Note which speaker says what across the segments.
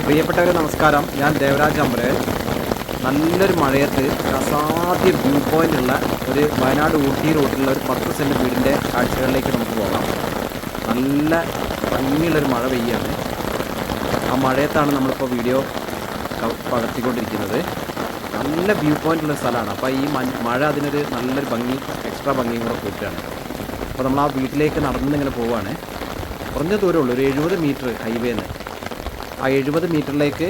Speaker 1: പ്രിയപ്പെട്ടവരെ നമസ്കാരം. ഞാൻ ദേവരാജ് അമ്പലൻ. നല്ലൊരു മഴയത്ത് അസാധ്യ വ്യൂ പോയിൻ്റുള്ള ഒരു വയനാട് ഊട്ടി റൂട്ടിലുള്ള ഒരു 10 സെൻറ്റ് വീടിൻ്റെ കാഴ്ചകളിലേക്ക് നമുക്ക് പോകാം. നല്ല ഭംഗിയുള്ളൊരു മഴ പെയ്യാണ്. ആ മഴയത്താണ് നമ്മളിപ്പോൾ വീഡിയോ പകർത്തിക്കൊണ്ടിരിക്കുന്നത്. നല്ല വ്യൂ പോയിൻ്റുള്ള സ്ഥലമാണ്. അപ്പോൾ ഈ മഴ അതിനൊരു നല്ലൊരു ഭംഗി, എക്സ്ട്രാ ഭംഗിയും കൂടെ കൂട്ടുകയാണ്. അപ്പോൾ നമ്മൾ ആ വീട്ടിലേക്ക് നടന്നിങ്ങനെ പോവുകയാണ്. കുറഞ്ഞ ദൂരമുള്ളൂ, ഒരു 70 മീറ്റർ ഹൈവേന്ന്. ആ 70 മീറ്ററിലേക്ക്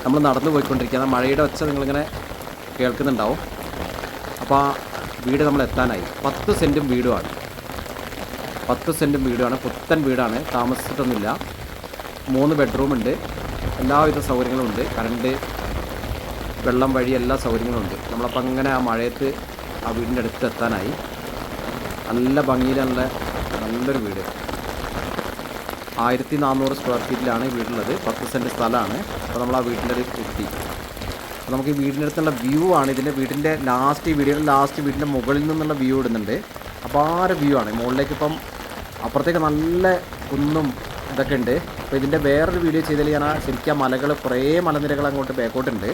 Speaker 1: നമ്മൾ നടന്നു പോയിക്കൊണ്ടിരിക്കുകയാണ്. മഴയുടെ ഒച്ച നിങ്ങളിങ്ങനെ കേൾക്കുന്നുണ്ടാവും. അപ്പോൾ ആ വീട് നമ്മൾ എത്താനായി. 10 സെൻറ്റും വീടുമാണ്. 10 സെൻറ്റും വീടാണ്. പുത്തൻ വീടാണ്. താമസിച്ചിട്ടൊന്നുമില്ല. 3 ബെഡ്റൂമുണ്ട്. എല്ലാവിധ സൗകര്യങ്ങളും ഉണ്ട്. കറണ്ട്, വെള്ളം വഴി എല്ലാ സൗകര്യങ്ങളും ഉണ്ട്. നമ്മളപ്പോൾ അങ്ങനെ ആ മഴയത്ത് ആ വീടിൻ്റെ അടുത്ത് എത്താനായി. നല്ല ഭംഗിയിൽ നല്ലൊരു വീട്. 1400 സ്ക്വയർ ഫീറ്റിലാണ് ഈ വീടുള്ളത്. 10 സെൻറ്റ് സ്ഥലമാണ്. അപ്പോൾ നമ്മൾ ആ വീട്ടിൻ്റെ എത്തി. അപ്പോൾ നമുക്ക് ഈ വീടിൻ്റെ അടുത്തുള്ള വ്യൂ ആണ്. ഇതിൻ്റെ വീടിൻ്റെ വീടിൻ്റെ മുകളിൽ നിന്നുള്ള വ്യൂ ഇടുന്നുണ്ട്. അപാര വ്യൂ ആണ്. മുകളിലേക്ക് ഇപ്പം അപ്പുറത്തേക്ക് നല്ല കുന്നും ഇതൊക്കെ ഉണ്ട്. അപ്പോൾ ഇതിൻ്റെ വേറൊരു വീഡിയോ ചെയ്താൽ ഞാൻ ശരിക്കും ആ മലകൾ, കുറേ മലനിരകൾ അങ്ങോട്ട് ബാക്കോട്ടുണ്ട്.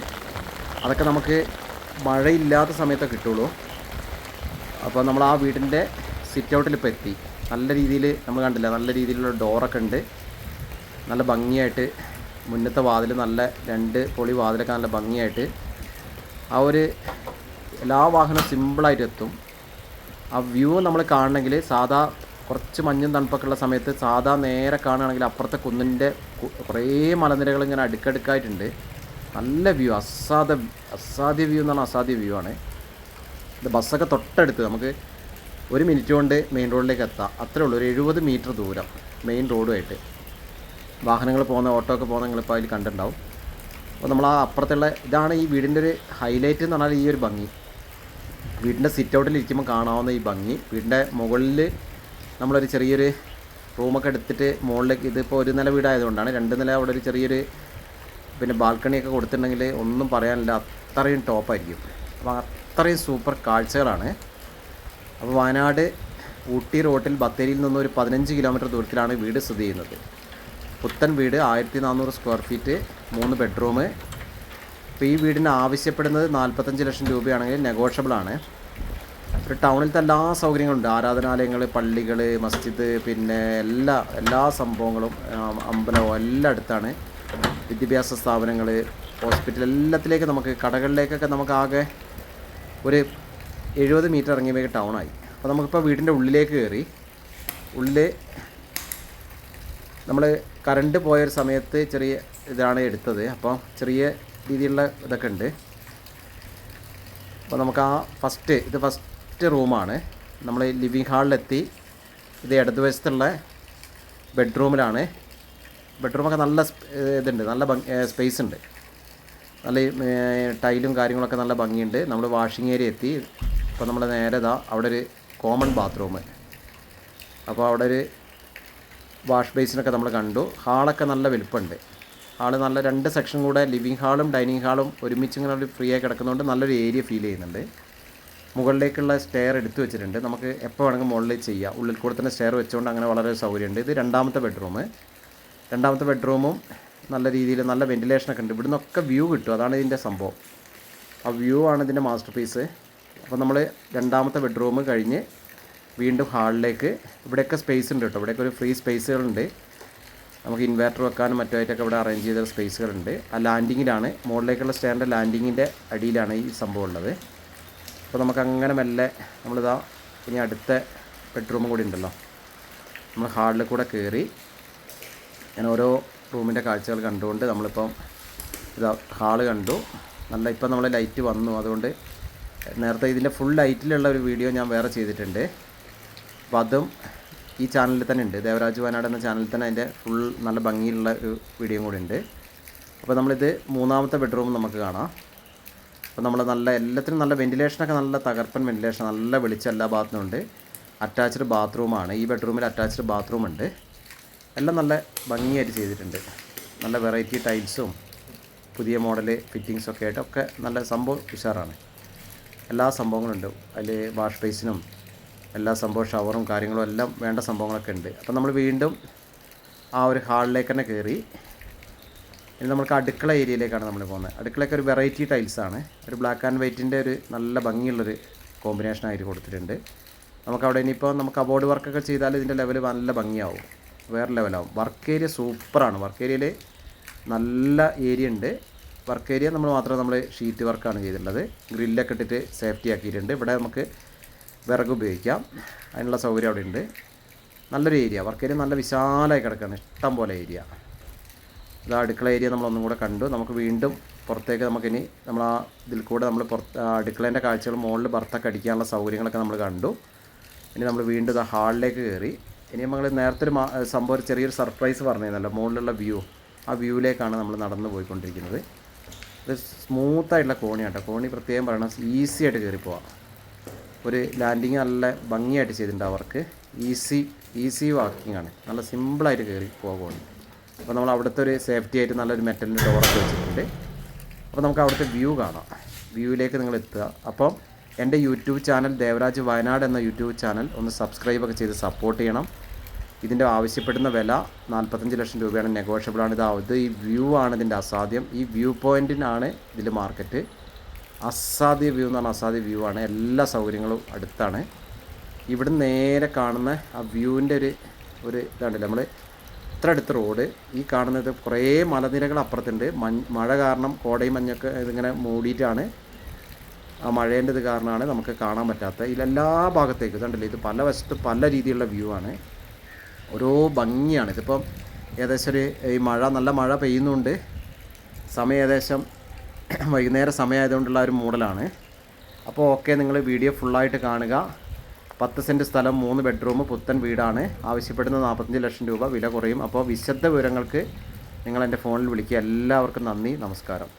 Speaker 1: അതൊക്കെ നമുക്ക് മഴയില്ലാത്ത സമയത്തേ കിട്ടുള്ളൂ. അപ്പോൾ നമ്മൾ ആ വീടിൻ്റെ സിറ്റ് ഔട്ടിൽ ഇപ്പോൾ എത്തി. നല്ല രീതിയിൽ നമ്മൾ കണ്ടില്ല, നല്ല രീതിയിലുള്ള ഡോറൊക്കെ ഉണ്ട്. നല്ല ഭംഗിയായിട്ട് മുന്നത്തെ വാതിൽ, നല്ല 2 പൊളി വാതിലൊക്കെ നല്ല ഭംഗിയായിട്ട് ആ ഒരു എല്ലാ വാഹനവും സിമ്പിളായിട്ട് എത്തും. ആ വ്യൂ നമ്മൾ കാണണമെങ്കിൽ സാധാ കുറച്ച് മഞ്ഞും തണുപ്പൊക്കെ ഉള്ള സമയത്ത് സാധാ നേരെ കാണുകയാണെങ്കിൽ അപ്പുറത്തെ കുന്നിൻ്റെ കുറേ മലനിരകൾ ഇങ്ങനെ അടുക്കടുക്കായിട്ടുണ്ട്. നല്ല വ്യൂ, അസാധ്യ വ്യൂ എന്ന് പറഞ്ഞാൽ അസാധ്യ വ്യൂ ആണ്. ഇത് ബസ്സൊക്കെ തൊട്ടടുത്ത് നമുക്ക് 1 മിനിറ്റ് കൊണ്ട് മെയിൻ റോഡിലേക്ക് എത്താം. അത്രേ ഉള്ളൂ. ഒരു 70 മീറ്റർ ദൂരം മെയിൻ റോഡുമായിട്ട്. വാഹനങ്ങൾ പോകുന്ന, ഓട്ടോ ഒക്കെ പോകുന്ന നിങ്ങളിപ്പോൾ അതിൽ കണ്ടിട്ടുണ്ടാവും. അപ്പോൾ നമ്മൾ ആ അപ്പുറത്തുള്ള ഇതാണ് ഈ വീടിൻ്റെ ഒരു ഹൈലൈറ്റ് എന്ന് പറഞ്ഞാൽ ഈ ഒരു ഭംഗി. വീടിൻ്റെ സിറ്റ് ഔട്ടിൽ ഇരിക്കുമ്പോൾ കാണാവുന്ന ഈ ഭംഗി. വീടിൻ്റെ മുകളിൽ നമ്മളൊരു ചെറിയൊരു റൂമൊക്കെ എടുത്തിട്ട് മുകളിലേക്ക്, ഇതിപ്പോൾ 1 നില വീടായതുകൊണ്ടാണ് 2 നില അവിടെ ഒരു ചെറിയൊരു ബാൽക്കണിയൊക്കെ കൊടുത്തിട്ടുണ്ടെങ്കിൽ ഒന്നും പറയാനില്ല, അത്രയും ടോപ്പായിരിക്കും. അപ്പോൾ അത്രയും സൂപ്പർ കാഴ്ചകളാണ്. അപ്പോൾ വയനാട് ഊട്ടി റോട്ടിൽ ബത്തേരിയിൽ നിന്ന് ഒരു 15 കിലോമീറ്റർ ദൂരത്തിലാണ് വീട് സ്ഥിതി ചെയ്യുന്നത്. പുത്തൻ വീട്, 1400 സ്ക്വയർ ഫീറ്റ്, 3 ബെഡ്റൂം. ഇപ്പോൾ ഈ വീടിന് ആവശ്യപ്പെടുന്നത് 45 ലക്ഷം രൂപയാണെങ്കിൽ നെഗോഷ്യബിളാണ്. ഒരു ടൗണിലത്തെ എല്ലാ സൗകര്യങ്ങളുണ്ട്. ആരാധനാലയങ്ങൾ, പള്ളികൾ, മസ്ജിദ്, പിന്നെ എല്ലാ സംഭവങ്ങളും, അമ്പലവും എല്ലാം അടുത്താണ്. വിദ്യാഭ്യാസ സ്ഥാപനങ്ങൾ, ഹോസ്പിറ്റൽ, എല്ലാത്തിലേക്ക് നമുക്ക്, കടകളിലേക്കൊക്കെ നമുക്ക് ആകെ ഒരു 70 മീറ്റർ ഇറങ്ങിയപ്പോൾ ടൗണായി. അപ്പോൾ നമുക്കിപ്പോൾ വീടിൻ്റെ ഉള്ളിലേക്ക് കയറി. ഉള്ളിൽ നമ്മൾ കറണ്ട് പോയൊരു സമയത്ത് ചെറിയ ഇതാണ് എടുത്തത്. അപ്പോൾ ചെറിയ രീതിയിലുള്ള ഇതൊക്കെ ഉണ്ട്. അപ്പോൾ നമുക്ക് ഫസ്റ്റ് റൂമാണ്. നമ്മൾ ലിവിങ് ഹാളിലെത്തി. ഇത് ഇടതുവശത്തുള്ള ബെഡ്റൂമിലാണ്. ബെഡ്റൂമൊക്കെ നല്ല ഇതുണ്ട്, നല്ല സ്പേസ് ഉണ്ട്. നല്ല ടൈലും കാര്യങ്ങളൊക്കെ നല്ല ഭംഗിയുണ്ട്. നമ്മൾ വാഷിംഗ് ഏരിയ എത്തി. അപ്പോൾ നമ്മൾ നേരെ അവിടെ ഒരു കോമൺ ബാത്റൂം. അപ്പോൾ അവിടെ ഒരു വാഷ് ബേസിനൊക്കെ നമ്മൾ കണ്ടു. ഹാളൊക്കെ നല്ല വലുപ്പമുണ്ട്. ഹാള് നല്ല 2 സെക്ഷൻ കൂടെ, ലിവിങ് ഹാളും ഡൈനിങ് ഹാളും ഒരുമിച്ച് ഇങ്ങനെ ഒരു ഫ്രീ ആയി കിടക്കുന്നതുകൊണ്ട് നല്ലൊരു ഏരിയ ഫീൽ ചെയ്യുന്നുണ്ട്. മുകളിലേക്കുള്ള സ്റ്റെയർ എടുത്തു വെച്ചിട്ടുണ്ട്. നമുക്ക് എപ്പോൾ വേണമെങ്കിൽ മുകളിൽ ചെയ്യാം. ഉള്ളിൽ കൂടെ തന്നെ സ്റ്റെയർ വെച്ചുകൊണ്ട് അങ്ങനെ വളരെ സൗകര്യമുണ്ട്. ഇത് 2ാമത്തെ ബെഡ്റൂം. 2ാമത്തെ ബെഡ്റൂമും നല്ല രീതിയിൽ നല്ല വെൻറ്റിലേഷനൊക്കെ ഉണ്ട്. ഇവിടുന്നൊക്കെ വ്യൂ കിട്ടും. അതാണ് ഇതിൻ്റെ സംഭവം. ആ വ്യൂ ആണ് ഇതിൻ്റെ മാസ്റ്റർ പീസ്. അപ്പോൾ നമ്മൾ 2ാമത്തെ ബെഡ്റൂം കഴിഞ്ഞ് വീണ്ടും ഹാളിലേക്ക്. ഇവിടെയൊക്കെ സ്പേസ് ഉണ്ട് കേട്ടോ. ഇവിടെയൊക്കെ ഒരു ഫ്രീ സ്പേസുകളുണ്ട്. നമുക്ക് ഇൻവേർട്ടർ വെക്കാനും മറ്റുമായിട്ടൊക്കെ ഇവിടെ അറേഞ്ച് ചെയ്ത സ്പേസുകളുണ്ട്. ആ ലാൻഡിങ്ങിലാണ്, മുകളിലേക്കുള്ള സ്റ്റെയറിൻ്റെ ലാൻഡിങ്ങിൻ്റെ അടിയിലാണ് ഈ സംഭവം ഉള്ളത്. അപ്പോൾ നമുക്കങ്ങനെ മെല്ലെ ഇനി അടുത്ത ബെഡ്റൂമും കൂടി ഉണ്ടല്ലോ. നമ്മൾ ഹാളിൽ കൂടെ കയറി ഞാൻ ഓരോ റൂമിൻ്റെ കാഴ്ചകൾ കണ്ടുകൊണ്ട് നമ്മളിപ്പം ഹാള് കണ്ടു. ഇപ്പം നമ്മൾ ലൈറ്റ് വന്നു. അതുകൊണ്ട് നേരത്തെ ഇതിൻ്റെ ഫുൾ ലൈറ്റിലുള്ള ഒരു വീഡിയോ ഞാൻ വേറെ ചെയ്തിട്ടുണ്ട്. അപ്പോൾ അതും ഈ ചാനലിൽ തന്നെ ഉണ്ട്. ദേവരാജ് വയനാട് എന്ന ചാനലിൽ തന്നെ അതിൻ്റെ ഫുൾ നല്ല ഭംഗിയുള്ള ഒരു വീഡിയോയും കൂടി ഉണ്ട്. അപ്പോൾ നമ്മളിത് 3ാമത്തെ ബെഡ്റൂം നമുക്ക് കാണാം. അപ്പോൾ നമ്മൾ എല്ലാത്തിനും നല്ല വെൻറ്റിലേഷനൊക്കെ, നല്ല തകർപ്പൻ വെൻറ്റിലേഷൻ, നല്ല വെളിച്ചം എല്ലാ ഭാഗത്തും ഉണ്ട്. അറ്റാച്ച്ഡ് ബാത്റൂമാണ്. ഈ ബെഡ്റൂമിൽ അറ്റാച്ച്ഡ് ബാത്റൂം ഉണ്ട്. എല്ലാം നല്ല ഭംഗിയായിട്ട് ചെയ്തിട്ടുണ്ട്. നല്ല വെറൈറ്റി ടൈൽസും പുതിയ മോഡൽ ഫിറ്റിങ്സൊക്കെ ആയിട്ടൊക്കെ നല്ല സംഭവം ഉഷാറാണ്. എല്ലാ സംഭവങ്ങളുണ്ട്. അതിൽ വാഷ് ബേസിനും എല്ലാ സംഭവം, ഷവറും കാര്യങ്ങളും എല്ലാം വേണ്ട സംഭവങ്ങളൊക്കെ ഉണ്ട്. അപ്പോൾ നമ്മൾ വീണ്ടും ആ ഒരു ഹാളിലേക്ക് തന്നെ കയറി. ഇനി നമുക്ക് അടുക്കള ഏരിയയിലേക്കാണ് നമ്മൾ പോകുന്നത്. അടുക്കളയൊക്കെ ഒരു വെറൈറ്റി ടൈൽസാണ്. ഒരു ബ്ലാക്ക് ആൻഡ് വൈറ്റിൻ്റെ ഒരു നല്ല ഭംഗിയുള്ളൊരു കോമ്പിനേഷനായിട്ട് കൊടുത്തിട്ടുണ്ട്. നമുക്കവിടെ ഇനിയിപ്പോൾ നമുക്ക് കബോർഡ് വർക്കൊക്കെ ചെയ്താൽ ഇതിൻ്റെ ലെവൽ നല്ല ഭംഗിയാവും, വേറെ ലെവലാവും. വർക്ക് ഏരിയ സൂപ്പറാണ്. വർക്ക് ഏരിയയിൽ നല്ല ഏരിയ ഉണ്ട്. വർക്ക് ഏരിയ നമ്മൾ ഷീറ്റ് വർക്കാണ് ചെയ്തിട്ടുള്ളത്. ഗ്രില്ലൊക്കെ ഇട്ടിട്ട് സേഫ്റ്റി ആക്കിയിട്ടുണ്ട്. ഇവിടെ നമുക്ക് വിറക് ഉപയോഗിക്കാം, അതിനുള്ള സൗകര്യം അവിടെ ഉണ്ട്. നല്ലൊരു ഏരിയ. വർക്ക് ഏരിയ നല്ല വിശാലമായി കിടക്കുകയാണ്, ഇഷ്ടം പോലെ ഏരിയ. ഇത് അടുക്കള ഏരിയ നമ്മളൊന്നും കൂടെ കണ്ടു. നമുക്ക് വീണ്ടും പുറത്തേക്ക് നമുക്കിനി നമ്മൾ ആ ഇതിൽ കൂടെ നമ്മൾ അടുക്കളേൻ്റെ കാഴ്ചകൾ മുകളിൽ ബർത്തൊക്കെ അടിക്കാനുള്ള സൗകര്യങ്ങളൊക്കെ നമ്മൾ കണ്ടു. ഇനി നമ്മൾ വീണ്ടും ആ ഹാളിലേക്ക് കയറി. ഇനി നമ്മൾ നേരത്തെ ഒരു സംഭവം ഒരു ചെറിയൊരു സർപ്രൈസ് പറഞ്ഞിരുന്നല്ലോ, മുകളിലുള്ള വ്യൂ. ആ വ്യൂവിലേക്കാണ് നമ്മൾ നടന്നു പോയിക്കൊണ്ടിരിക്കുന്നത്. ഇത് സ്മൂത്തായിട്ടുള്ള കോണിയാണ് കേട്ടോ. കോണി പ്രത്യേകം പറയണം, ഈസി ആയിട്ട് കയറിപ്പോവാം. ഒരു ലാൻഡിങ് നല്ല ഭംഗിയായിട്ട് ചെയ്തിട്ടുണ്ട് അവർക്ക്. ഈസി വാക്കിംഗ് ആണ്, നല്ല സിമ്പിളായിട്ട് കയറി പോകാൻ കോണി. അപ്പോൾ നമ്മൾ അവിടുത്തെ ഒരു സേഫ്റ്റി ആയിട്ട് നല്ലൊരു മെറ്റലിൻ്റെ ഡോറൊക്കെ വെച്ചിട്ടുണ്ട്. അപ്പോൾ നമുക്ക് അവിടുത്തെ വ്യൂ കാണാം. വ്യൂവിലേക്ക് നിങ്ങൾ എത്തുക. അപ്പം എൻ്റെ യൂട്യൂബ് ചാനൽ ദേവരാജ് വയനാട് എന്ന യൂട്യൂബ് ചാനൽ ഒന്ന് സബ്സ്ക്രൈബൊക്കെ ചെയ്ത് സപ്പോർട്ട് ചെയ്യണം. ഇതിൻ്റെ ആവശ്യപ്പെടുന്ന വില 45 ലക്ഷം രൂപയാണ്, നെഗോഷ്യബിളാണ്. ഇത് ഈ വ്യൂ ആണ് ഇതിൻ്റെ അസാധ്യം. ഈ വ്യൂ പോയിൻറ്റിനാണ് ഇതിൽ മാർക്കറ്റ്. അസാധ്യ വ്യൂ എന്ന് പറഞ്ഞാൽ അസാധ്യ വ്യൂ ആണ്. എല്ലാ സൗകര്യങ്ങളും അടുത്താണ്. ഇവിടുന്ന് നേരെ കാണുന്ന ആ വ്യൂവിൻ്റെ ഒരു ഇതാണ്ടല്ലോ, നമ്മൾ ഇത്ര അടുത്ത റോഡ്. ഈ കാണുന്നത് കുറേ മലനിരകൾ അപ്പുറത്തുണ്ട്. മഴ കാരണം കോടയും മഞ്ഞൊക്കെ ഇതിങ്ങനെ മൂടിയിട്ടാണ്. ആ മഴേൻ്റെ ഇത് കാരണമാണ് നമുക്ക് കാണാൻ പറ്റാത്തത്. ഇതിലെല്ലാ ഭാഗത്തേക്കും ഇതുണ്ടല്ലോ, ഇത് പല വശത്ത് പല രീതിയിലുള്ള വ്യൂ ആണ്. ഓരോ ഭംഗിയാണ്. ഇതിപ്പം ഏകദേശം ഈ നല്ല മഴ പെയ്യുന്നുണ്ട്. സമയം ഏകദേശം വൈകുന്നേരം സമയമായതുകൊണ്ടുള്ള ഒരു മൂടലാണ്. അപ്പോൾ ഓക്കെ, നിങ്ങൾ വീഡിയോ ഫുള്ളായിട്ട് കാണുക. 10 സെൻറ്റ് സ്ഥലം, 3 ബെഡ്റൂം, പുത്തൻ വീടാണ്. ആവശ്യപ്പെടുന്ന 45 ലക്ഷം രൂപ, വില കുറയും. അപ്പോൾ വിശദ വിവരങ്ങൾക്ക് നിങ്ങൾ എൻ്റെ ഫോണിൽ വിളിക്കുക. എല്ലാവർക്കും നന്ദി, നമസ്കാരം.